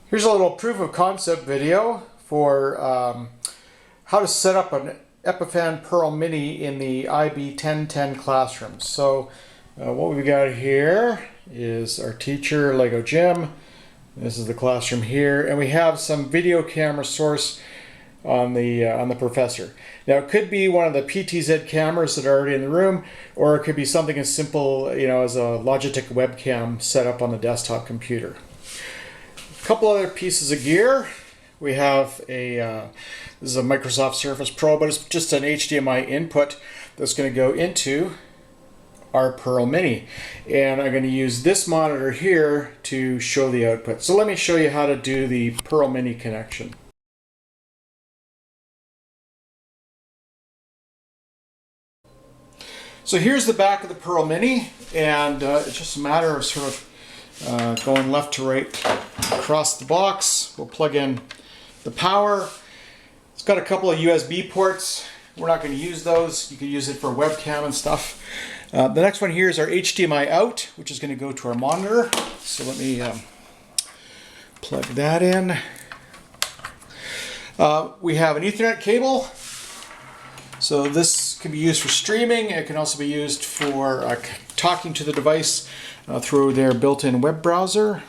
Here's a little proof of concept video for how to set up an Epiphan Pearl Mini in the IB1010 Classroom. So what we've got here is our teacher Lego gym. This is the classroom here, and we have some video camera source on the professor. Now it could be one of the PTZ cameras that are already in the room, or it could be something as simple, as a Logitech webcam set up on the desktop computer. A couple other pieces of gear. We have this is a Microsoft Surface Pro, but it's just an HDMI input that's going to go into our Pearl Mini, and I'm going to use this monitor here to show the output. So let me show you how to do the Pearl Mini connection. So here's the back of the Pearl Mini, and it's just a matter of sort of going left to right across the box. We'll plug in the power. It's got a couple of USB ports. We're not going to use those. You can use it for webcam and stuff. The next one here is our HDMI out, which is going to go to our monitor. So let me plug that in. We have an Ethernet cable. So this can be used for streaming. It can also be used for talking to the device through their built-in web browser.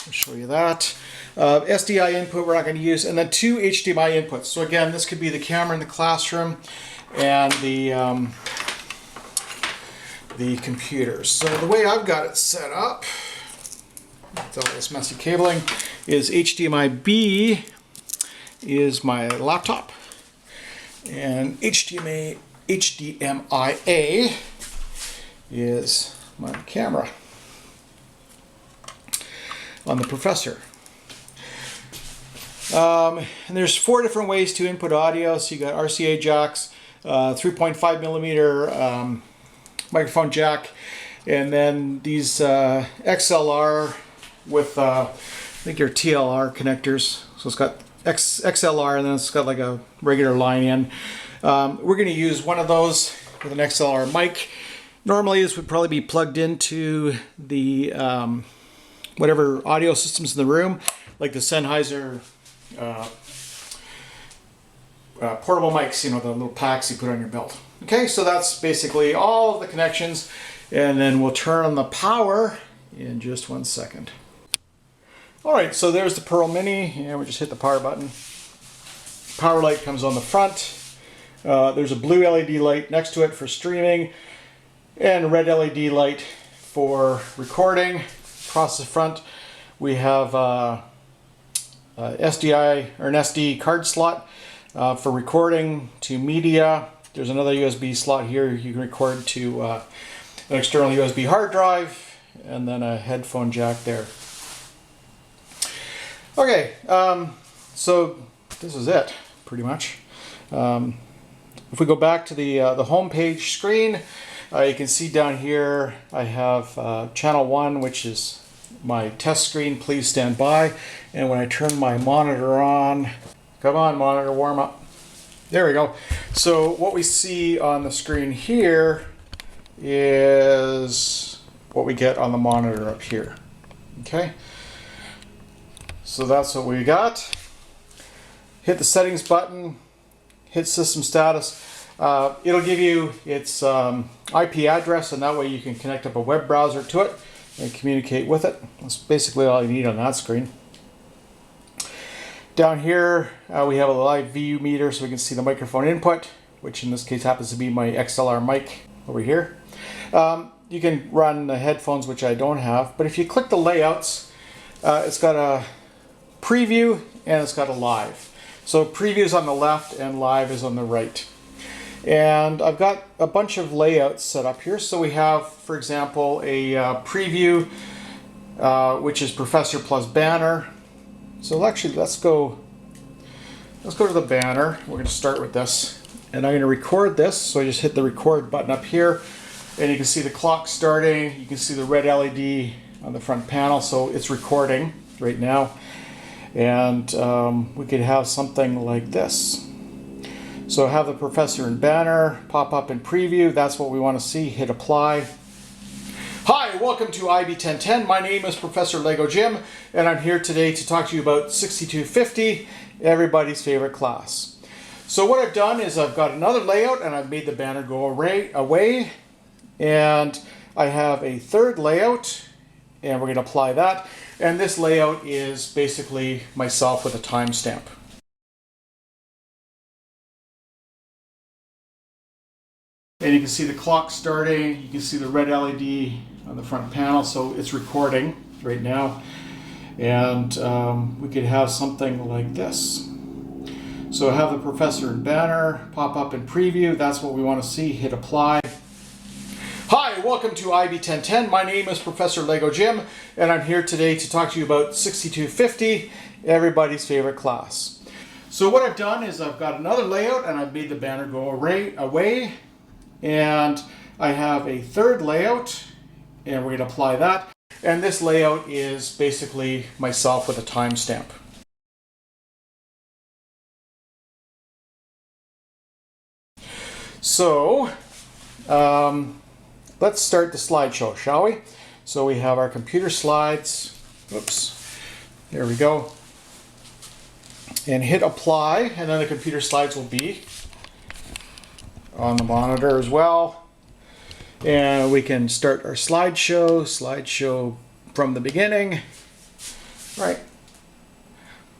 I'll show you that. SDI input we're not going to use, and then two HDMI inputs. So again, this could be the camera in the classroom and the computer. So the way I've got it set up, with all this messy cabling, is HDMI B is my laptop, and HDMI A is my camera on the professor. And there's 4 different ways to input audio. So you got RCA jacks, 3.5 millimeter microphone jack, and then these XLR with I think your TLR connectors. So it's got XLR, and then it's got like a regular line in. We're going to use one of those with an XLR mic. Normally this would probably be plugged into the whatever audio systems in the room, like the Sennheiser portable mics, the little packs you put on your belt. Okay, so that's basically all of the connections, and then we'll turn on the power in just 1 second. Alright, so there's the Pearl Mini, and we just hit the power button. Power light comes on the front. There's a blue LED light next to it for streaming, and a red LED light for recording. Across the front we have SDI or an SD card slot for recording to media. There's another USB slot here you can record to an external USB hard drive, and then a headphone jack there. Okay, so this is it pretty much. If we go back to the home page screen, you can see down here I have channel 1, which is my test screen. Please stand by. And when I turn my monitor on, come on monitor, warm up. There we go. So what we see on the screen here is what we get on the monitor up here. Okay, so that's what we got. Hit the settings button, hit system status. It'll give you its IP address, and that way you can connect up a web browser to it and communicate with it. That's basically all you need on that screen. Down here we have a live VU meter, so we can see the microphone input, which in this case happens to be my XLR mic over here. You can run the headphones, which I don't have, but if you click the layouts, it's got a preview and it's got a live. So preview is on the left and live is on the right. And I've got a bunch of layouts set up here. So we have, for example, a preview, which is professor plus banner. So actually, let's go to the banner. We're going to start with this, and I'm going to record this. So I just hit the record button up here, and you can see the clock starting. You can see the red LED on the front panel, so it's recording right now. And we could have something like this. So have the professor and banner pop up in preview. That's what we want to see. Hit apply. Hi, welcome to IB1010. My name is Professor Lego Jim, and I'm here today to talk to you about 6250, everybody's favorite class. So what I've done is I've got another layout and I've made the banner go away, and I have a third layout, and we're going to apply that. And this layout is basically myself with a timestamp. And you can see the clock starting, you can see the red LED on the front panel, so it's recording right now. And we could have something like this. So have the professor and banner pop up in preview. That's what we want to see. Hit apply. Hi, welcome to IB1010. My name is Professor Lego Jim, and I'm here today to talk to you about 6250, everybody's favorite class. So what I've done is I've got another layout and I've made the banner go away. And I have a third layout, and we're going to apply that. And this layout is basically myself with a timestamp. So let's start the slideshow, shall we? So we have our computer slides. Oops, there we go. And hit apply, and then the computer slides will be on the monitor as well. And we can start our slideshow from the beginning. Right.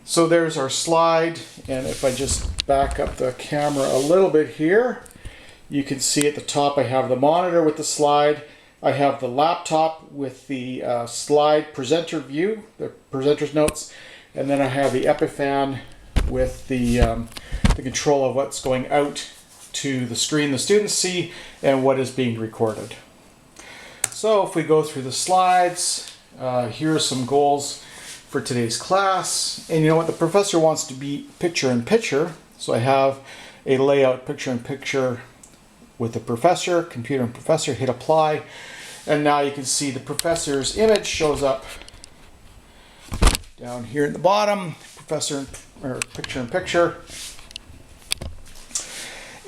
So there's our slide, and if I just back up the camera a little bit here, you can see at the top I have the monitor with the slide. I have the laptop with the slide presenter view, the presenter's notes, and then I have the Epiphan with the control of what's going out to the screen the students see and what is being recorded. So if we go through the slides, here are some goals for today's class. And you know what, the professor wants to be picture in picture, so I have a layout picture in picture with the professor, computer and professor. Hit apply, and now you can see the professor's image shows up down here at the bottom, professor or picture in picture.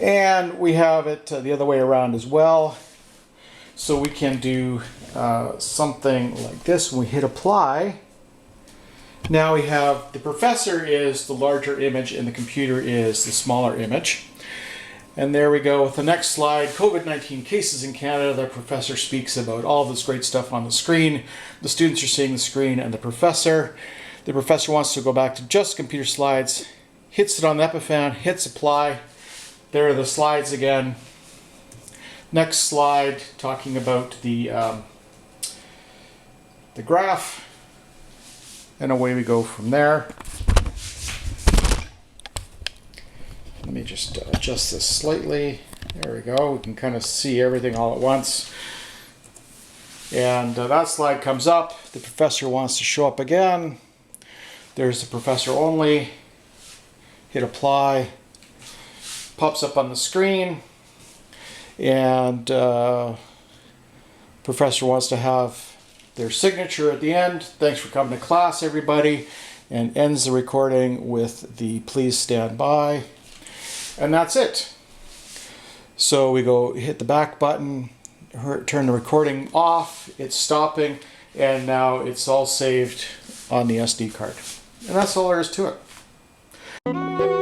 And we have it the other way around as well. So we can do something like this. When we hit apply, now we have the professor is the larger image and the computer is the smaller image. And there we go with the next slide. COVID-19 cases in Canada. The professor speaks about all this great stuff on the screen. The students are seeing the screen and the professor. The professor wants to go back to just computer slides, hits it on the Epiphan, hits apply. There are the slides again. Next slide, talking about the graph, and away we go from there. Let me just adjust this slightly. There we go. We can kind of see everything all at once. And that slide comes up. The professor wants to show up again. There's the professor only. Hit apply. Pops up on the screen, and professor wants to have their signature at the end. Thanks for coming to class, everybody, and ends the recording with the please stand by, and that's it. So we go hit the back button, turn the recording off, it's stopping, and now it's all saved on the SD card. And that's all there is to it.